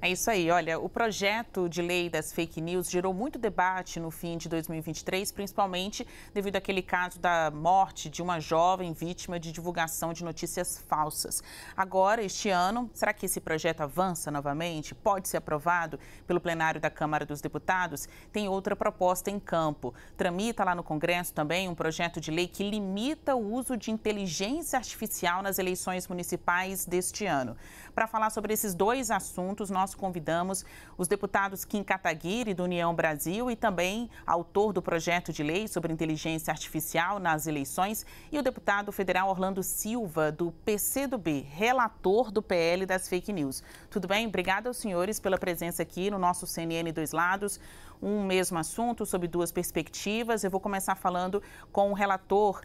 É isso aí. Olha, o projeto de lei das fake news gerou muito debate no fim de 2023, principalmente devido àquele caso da morte de uma jovem vítima de divulgação de notícias falsas. Agora, este ano, será que esse projeto avança novamente? Pode ser aprovado pelo plenário da Câmara dos Deputados? Tem outra proposta em campo. Tramita lá no Congresso também um projeto de lei que limita o uso de inteligência artificial nas eleições municipais deste ano. Para falar sobre esses dois assuntos, nós convidamos os deputados Kim Kataguiri, do União Brasil, e também autor do projeto de lei sobre inteligência artificial nas eleições, e o deputado federal Orlando Silva, do PCdoB, relator do PL das fake news. Tudo bem? Obrigada aos senhores pela presença aqui no nosso CNN Dois Lados. Um mesmo assunto, sob duas perspectivas. Eu vou começar falando com o relator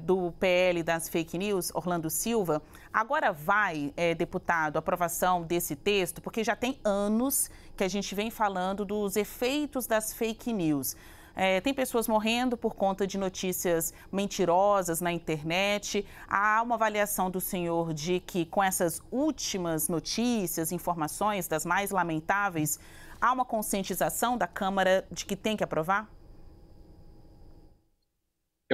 do PL das fake news, Orlando Silva. Agora vai, deputado, a aprovação desse texto, porque já tem anos que a gente vem falando dos efeitos das fake news. Tem pessoas morrendo por conta de notícias mentirosas na internet. Há uma avaliação do senhor de que com essas últimas notícias, informações das mais lamentáveis, há uma conscientização da Câmara de que tem que aprovar?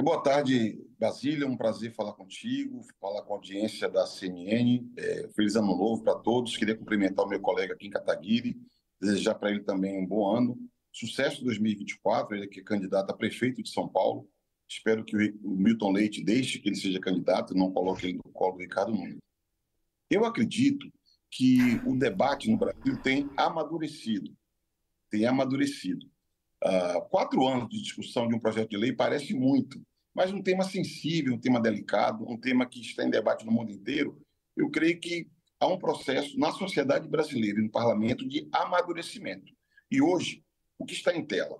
Boa tarde, Basília. Um prazer falar contigo, falar com a audiência da CNN. Feliz ano novo para todos. Queria cumprimentar o meu colega Kim Kataguiri, desejar para ele também um bom ano. Sucesso em 2024, ele que é candidato a prefeito de São Paulo. Espero que o Milton Leite deixe que ele seja candidato e não coloque ele no colo do Ricardo Nunes. Eu acredito que o debate no Brasil tem amadurecido. 4 anos de discussão de um projeto de lei parece muito, mas um tema sensível, um tema delicado, um tema que está em debate no mundo inteiro. Eu creio que há um processo na sociedade brasileira e no parlamento de amadurecimento. E hoje, o que está em tela?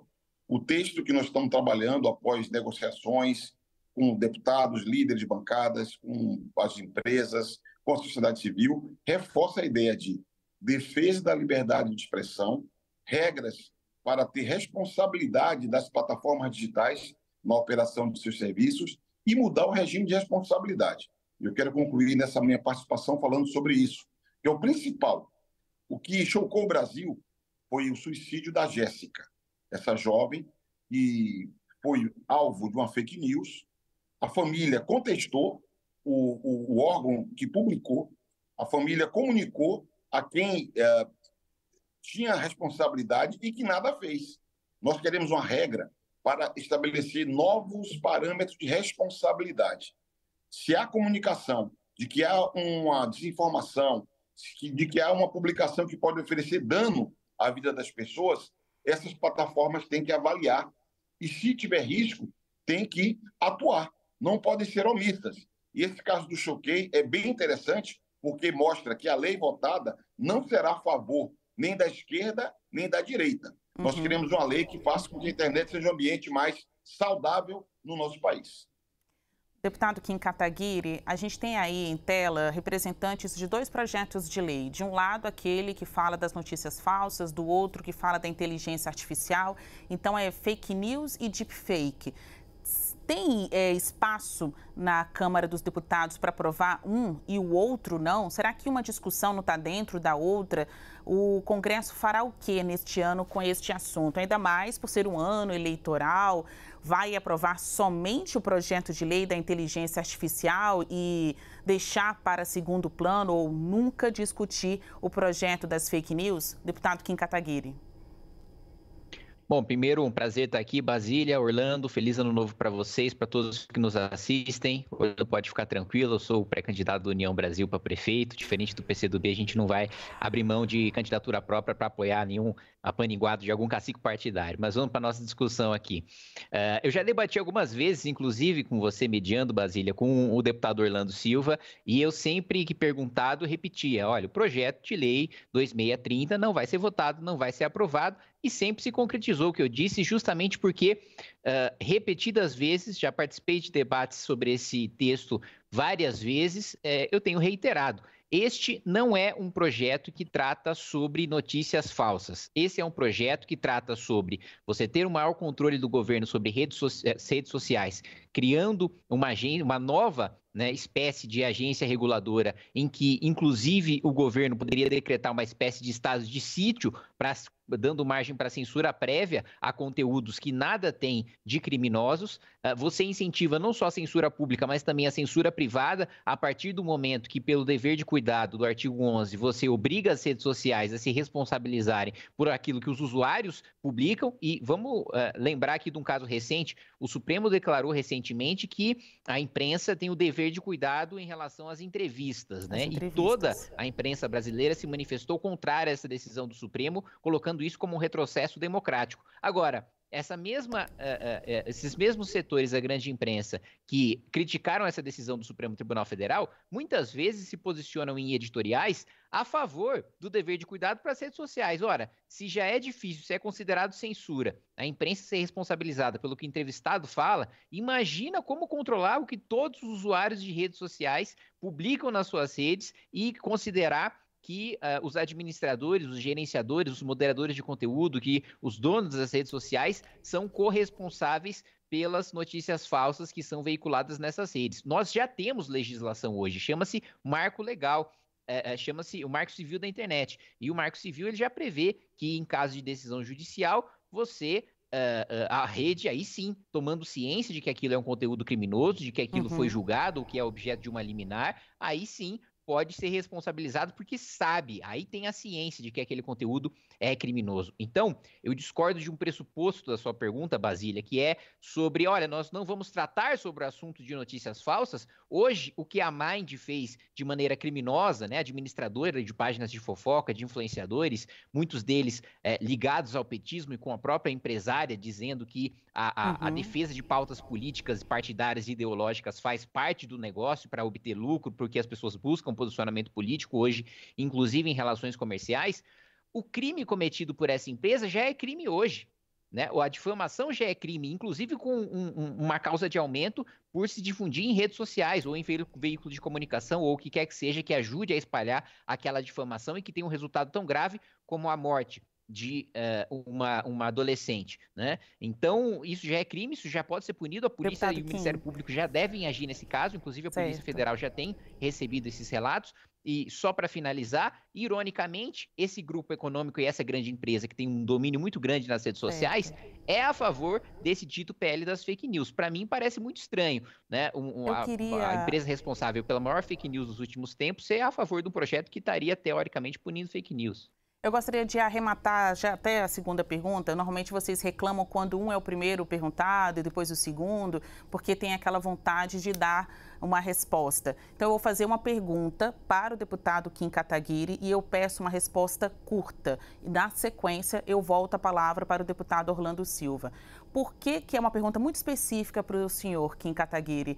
O texto que nós estamos trabalhando após negociações com deputados, líderes de bancadas, com as empresas, com a sociedade civil, reforça a ideia de defesa da liberdade de expressão, regras para ter responsabilidade das plataformas digitais na operação de seus serviços e mudar o regime de responsabilidade. Eu quero concluir nessa minha participação falando sobre isso, que é o principal. O que chocou o Brasil foi o suicídio da Jéssica, essa jovem que foi alvo de uma fake news. A família contestou o órgão que publicou, a família comunicou a quem tinha responsabilidade e que nada fez. Nós queremos uma regra para estabelecer novos parâmetros de responsabilidade. Se há comunicação de que há uma desinformação, de que há uma publicação que pode oferecer dano à vida das pessoas, essas plataformas têm que avaliar e, se tiver risco, têm que atuar. Não podem ser omissas. E esse caso do Choquei é bem interessante porque mostra que a lei votada não será a favor nem da esquerda, nem da direita. Nós queremos uma lei que faça com que a internet seja um ambiente mais saudável no nosso país. Deputado Kim Kataguiri, a gente tem aí em tela representantes de dois projetos de lei. De um lado, aquele que fala das notícias falsas, do outro que fala da inteligência artificial. Então, é fake news e deepfake. Tem espaço na Câmara dos Deputados para aprovar um e o outro não? Será que uma discussão não está dentro da outra? O Congresso fará o quê neste ano com este assunto? Ainda mais por ser um ano eleitoral, vai aprovar somente o projeto de lei da inteligência artificial e deixar para segundo plano ou nunca discutir o projeto das fake news? Deputado Kim Kataguiri. Bom, primeiro, um prazer estar aqui, Basília, Orlando, feliz ano novo para vocês, para todos que nos assistem. Orlando pode ficar tranquilo, eu sou o pré-candidato do União Brasil para prefeito, diferente do PCdoB, a gente não vai abrir mão de candidatura própria para apoiar nenhum apaniguado de algum cacique partidário. Mas vamos para a nossa discussão aqui. Eu já debati algumas vezes, inclusive com você mediando, Basília, com o deputado Orlando Silva, e eu sempre que perguntado repetia, olha, o projeto de lei 2630 não vai ser votado, não vai ser aprovado, e sempre se concretizou o que eu disse, justamente porque repetidas vezes, já participei de debates sobre esse texto várias vezes, eu tenho reiterado. Este não é um projeto que trata sobre notícias falsas. Esse é um projeto que trata sobre você ter um maior controle do governo sobre redes sociais, criando uma nova, né, espécie de agência reguladora em que, inclusive, o governo poderia decretar uma espécie de estado de sítio, dando margem para censura prévia a conteúdos que nada tem de criminosos. Você incentiva não só a censura pública, mas também a censura privada, a partir do momento que, pelo dever de cuidado do artigo 11, você obriga as redes sociais a se responsabilizarem por aquilo que os usuários publicam. E vamos lembrar aqui de um caso recente: o Supremo declarou recentemente que a imprensa tem o dever de cuidado em relação às entrevistas, né? E toda a imprensa brasileira se manifestou contrária a essa decisão do Supremo, colocando isso como um retrocesso democrático. Agora, esses mesmos setores da grande imprensa que criticaram essa decisão do Supremo Tribunal Federal, muitas vezes se posicionam em editoriais a favor do dever de cuidado para as redes sociais. Ora, se já é difícil, se é considerado censura, a imprensa ser responsabilizada pelo que o entrevistado fala, imagina como controlar o que todos os usuários de redes sociais publicam nas suas redes e considerar que os administradores, os gerenciadores, os moderadores de conteúdo, que os donos das redes sociais são corresponsáveis pelas notícias falsas que são veiculadas nessas redes. Nós já temos legislação hoje, chama-se Marco Legal, chama-se o Marco Civil da Internet. E o Marco Civil ele já prevê que, em caso de decisão judicial, a rede, aí sim, tomando ciência de que aquilo é um conteúdo criminoso, de que aquilo foi julgado ou que é objeto de uma liminar, aí sim pode ser responsabilizado porque sabe, aí tem a ciência de que aquele conteúdo é criminoso. Então, eu discordo de um pressuposto da sua pergunta, Basília, que é sobre, olha, nós não vamos tratar sobre o assunto de notícias falsas. Hoje, o que a Mind fez de maneira criminosa, né, administradora de páginas de fofoca, de influenciadores, muitos deles ligados ao petismo e com a própria empresária, dizendo que a defesa de pautas políticas, partidárias e ideológicas faz parte do negócio para obter lucro, porque as pessoas buscam posicionamento político hoje, inclusive em relações comerciais. O crime cometido por essa empresa já é crime hoje, né? A difamação já é crime, inclusive com uma causa de aumento por se difundir em redes sociais ou em veículo de comunicação ou o que quer que seja que ajude a espalhar aquela difamação e que tenha um resultado tão grave como a morte de uma adolescente, né? Então, isso já é crime, isso já pode ser punido, a polícia e o Ministério Público já devem agir nesse caso, inclusive a Polícia Federal já tem recebido esses relatos. E só para finalizar, ironicamente, esse grupo econômico e essa grande empresa que tem um domínio muito grande nas redes sociais é a favor desse dito PL das fake news. Para mim parece muito estranho, né? A empresa responsável pela maior fake news dos últimos tempos ser a favor de um projeto que estaria teoricamente punindo fake news. Eu gostaria de arrematar já até a segunda pergunta. Normalmente vocês reclamam quando um é o primeiro perguntado e depois o segundo, porque tem aquela vontade de dar uma resposta. Então eu vou fazer uma pergunta para o deputado Kim Kataguiri e eu peço uma resposta curta. E na sequência eu volto a palavra para o deputado Orlando Silva. Por que é uma pergunta muito específica para o senhor Kim Kataguiri?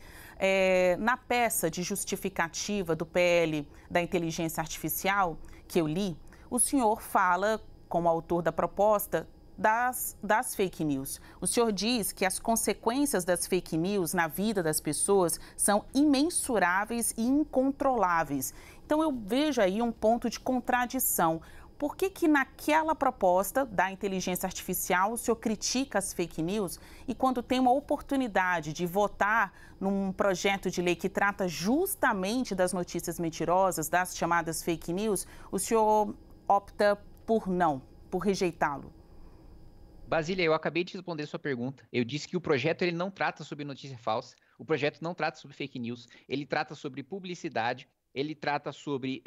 Na peça de justificativa do PL da inteligência artificial que eu li, o senhor fala, como autor da proposta, das fake news. O senhor diz que as consequências das fake news na vida das pessoas são imensuráveis e incontroláveis. Então, eu vejo aí um ponto de contradição. Por que naquela proposta da inteligência artificial o senhor critica as fake news e quando tem uma oportunidade de votar num projeto de lei que trata justamente das notícias mentirosas, das chamadas fake news, o senhor opta por rejeitá-lo? Basília, eu acabei de responder sua pergunta. Eu disse que o projeto ele não trata sobre notícia falsa, o projeto não trata sobre fake news, ele trata sobre publicidade, ele trata sobre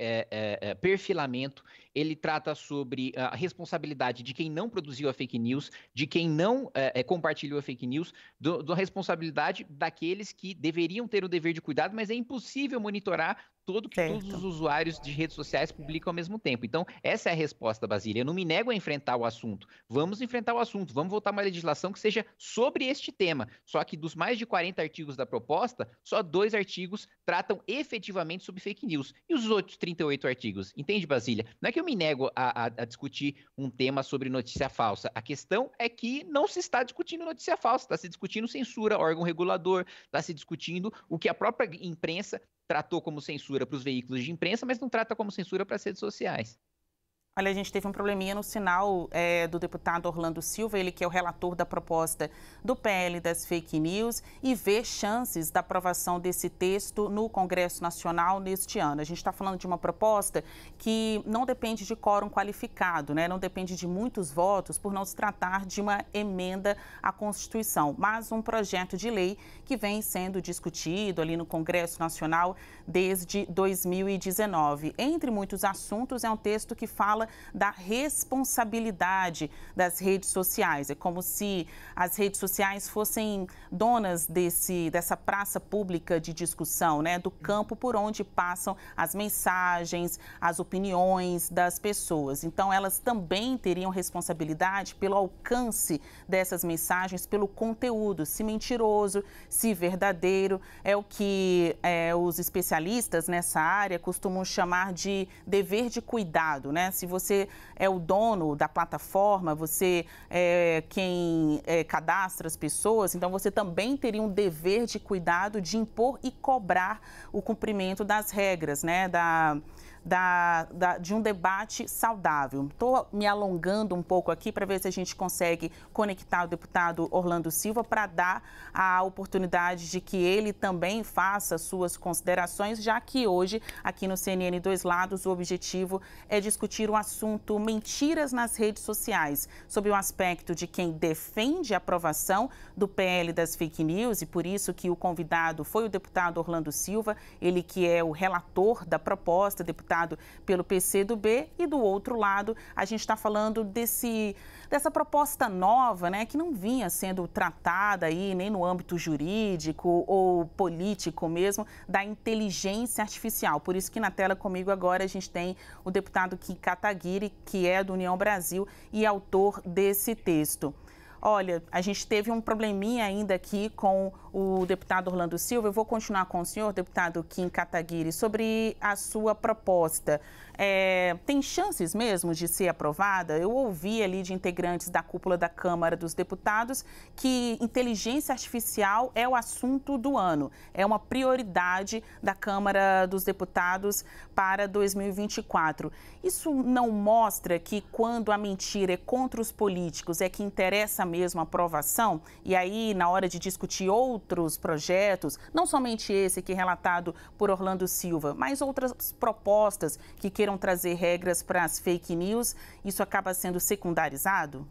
perfilamento, ele trata sobre a responsabilidade de quem não produziu a fake news, de quem não compartilhou a fake news, da responsabilidade daqueles que deveriam ter o dever de cuidado, mas é impossível monitorar todo que todos os usuários de redes sociais publicam ao mesmo tempo. Então, essa é a resposta, Basília. Eu não me nego a enfrentar o assunto. Vamos enfrentar o assunto, vamos votar uma legislação que seja sobre este tema. Só que dos mais de 40 artigos da proposta, só 2 artigos tratam efetivamente sobre fake news. E os outros 38 artigos? Entende, Basília? Não é que eu me nego a discutir um tema sobre notícia falsa. A questão é que não se está discutindo notícia falsa, está se discutindo censura, órgão regulador, está se discutindo o que a própria imprensa tratou como censura para os veículos de imprensa, mas não trata como censura para as redes sociais. Olha, a gente teve um probleminha no sinal do deputado Orlando Silva, ele que é o relator da proposta do PL das fake news, e vê chances da aprovação desse texto no Congresso Nacional neste ano. A gente está falando de uma proposta que não depende de quórum qualificado, né? Não depende de muitos votos, por não se tratar de uma emenda à Constituição, mas um projeto de lei que vem sendo discutido ali no Congresso Nacional desde 2019. Entre muitos assuntos, é um texto que fala da responsabilidade das redes sociais. É como se as redes sociais fossem donas dessa praça pública de discussão, né? Do campo por onde passam as mensagens, as opiniões das pessoas. Então, elas também teriam responsabilidade pelo alcance dessas mensagens, pelo conteúdo, se mentiroso, se verdadeiro. É o que os especialistas nessa área costumam chamar de dever de cuidado, né? Se você é o dono da plataforma, você é quem cadastra as pessoas, então você também teria um dever de cuidado de impor e cobrar o cumprimento das regras, né? De um debate saudável. Estou me alongando um pouco aqui para ver se a gente consegue conectar o deputado Orlando Silva para dar a oportunidade de que ele também faça suas considerações, já que hoje, aqui no CNN Dois Lados, o objetivo é discutir o assunto mentiras nas redes sociais, sob o aspecto de quem defende a aprovação do PL das fake news, e por isso que o convidado foi o deputado Orlando Silva, ele que é o relator da proposta, deputado pelo PCdoB, e do outro lado a gente está falando dessa proposta nova, né, que não vinha sendo tratada aí nem no âmbito jurídico ou político mesmo, da inteligência artificial. Por isso que na tela comigo agora a gente tem o deputado Kim Kataguiri, que é do União Brasil e autor desse texto. Olha, a gente teve um probleminha ainda aqui com o deputado Orlando Silva. Eu vou continuar com o senhor, deputado Kim Kataguiri, sobre a sua proposta. Tem chances mesmo de ser aprovada? Eu ouvi ali de integrantes da cúpula da Câmara dos Deputados que inteligência artificial é o assunto do ano. É uma prioridade da Câmara dos Deputados para 2024. Isso não mostra que quando a mentira é contra os políticos é que interessa mesmo a aprovação? E aí, na hora de discutir outros projetos, não somente esse aqui relatado por Orlando Silva, mas outras propostas que queiram trazer regras para as fake news, isso acaba sendo secundarizado?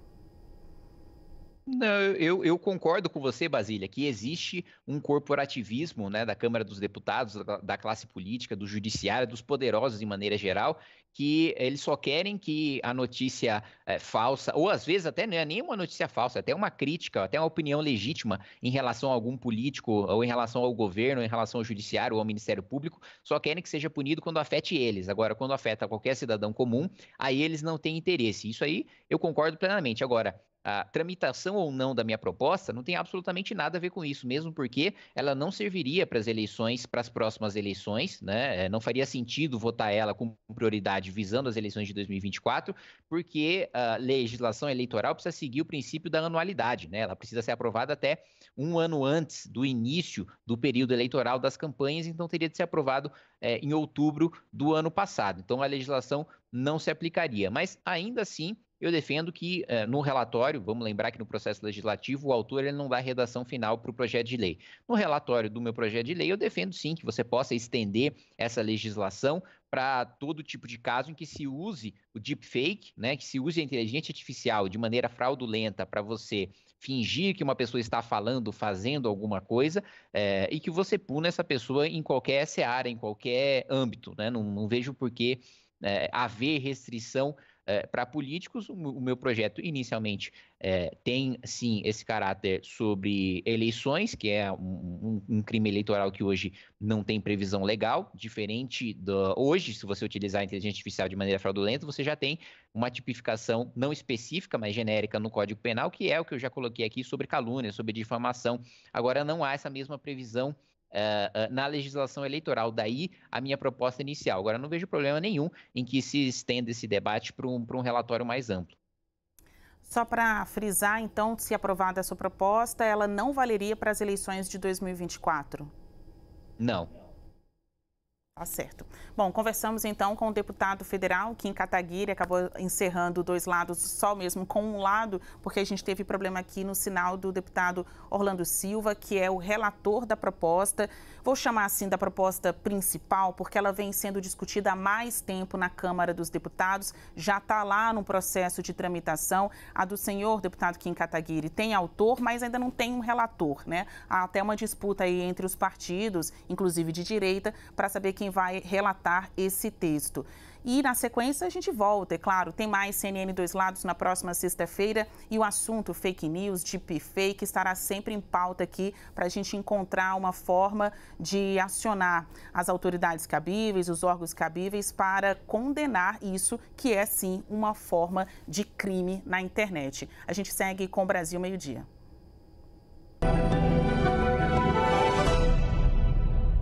Não, eu concordo com você, Basília, que existe um corporativismo, né, da Câmara dos Deputados, da classe política, do judiciário, dos poderosos de maneira geral, que eles só querem que a notícia falsa, ou às vezes até não é nem uma notícia falsa, até uma crítica, até uma opinião legítima em relação a algum político, ou em relação ao governo, ou em relação ao judiciário ou ao Ministério Público, só querem que seja punido quando afete eles. Agora, quando afeta qualquer cidadão comum, aí eles não têm interesse. Isso aí eu concordo plenamente. Agora, a tramitação ou não da minha proposta não tem absolutamente nada a ver com isso, mesmo porque ela não serviria para as eleições, para as próximas eleições, né? Não faria sentido votar ela com prioridade visando as eleições de 2024, porque a legislação eleitoral precisa seguir o princípio da anualidade, né? Ela precisa ser aprovada até um ano antes do início do período eleitoral das campanhas, então teria de ser aprovado em outubro do ano passado. Então a legislação não se aplicaria, mas ainda assim eu defendo que no relatório, vamos lembrar que no processo legislativo o autor ele não dá a redação final para o projeto de lei. No relatório do meu projeto de lei eu defendo sim que você possa estender essa legislação para todo tipo de caso em que se use o deepfake, né, que se use a inteligência artificial de maneira fraudulenta para você fingir que uma pessoa está falando, fazendo alguma coisa, e que você puna essa pessoa em qualquer seara, em qualquer âmbito, né? Não vejo por que haver restrição Para políticos, o meu projeto inicialmente tem, sim, esse caráter sobre eleições, que é um crime eleitoral que hoje não tem previsão legal, diferente hoje, se você utilizar a inteligência artificial de maneira fraudulenta, você já tem uma tipificação não específica, mas genérica no Código Penal, que é o que eu já coloquei aqui sobre calúnia, sobre difamação. Agora, não há essa mesma previsão na legislação eleitoral, daí a minha proposta inicial. Agora, não vejo problema nenhum em que se estenda esse debate para um relatório mais amplo. Só para frisar, então, se aprovada a sua proposta, ela não valeria para as eleições de 2024? Não. Tá certo. Bom, conversamos então com o deputado federal, Kim Kataguiri, acabou encerrando dois lados, só mesmo com um lado, porque a gente teve problema aqui no sinal do deputado Orlando Silva, que é o relator da proposta. Vou chamar assim da proposta principal, porque ela vem sendo discutida há mais tempo na Câmara dos Deputados, já está lá no processo de tramitação. A do senhor deputado Kim Kataguiri tem autor, mas ainda não tem um relator, né? Há até uma disputa aí entre os partidos, inclusive de direita, para saber quem vai relatar esse texto. E na sequência a gente volta, é claro, tem mais CNN Dois Lados na próxima sexta-feira e o assunto fake news, deepfake, estará sempre em pauta aqui para a gente encontrar uma forma de acionar as autoridades cabíveis, os órgãos cabíveis para condenar isso, que é sim uma forma de crime na internet. A gente segue com o Brasil Meio-Dia.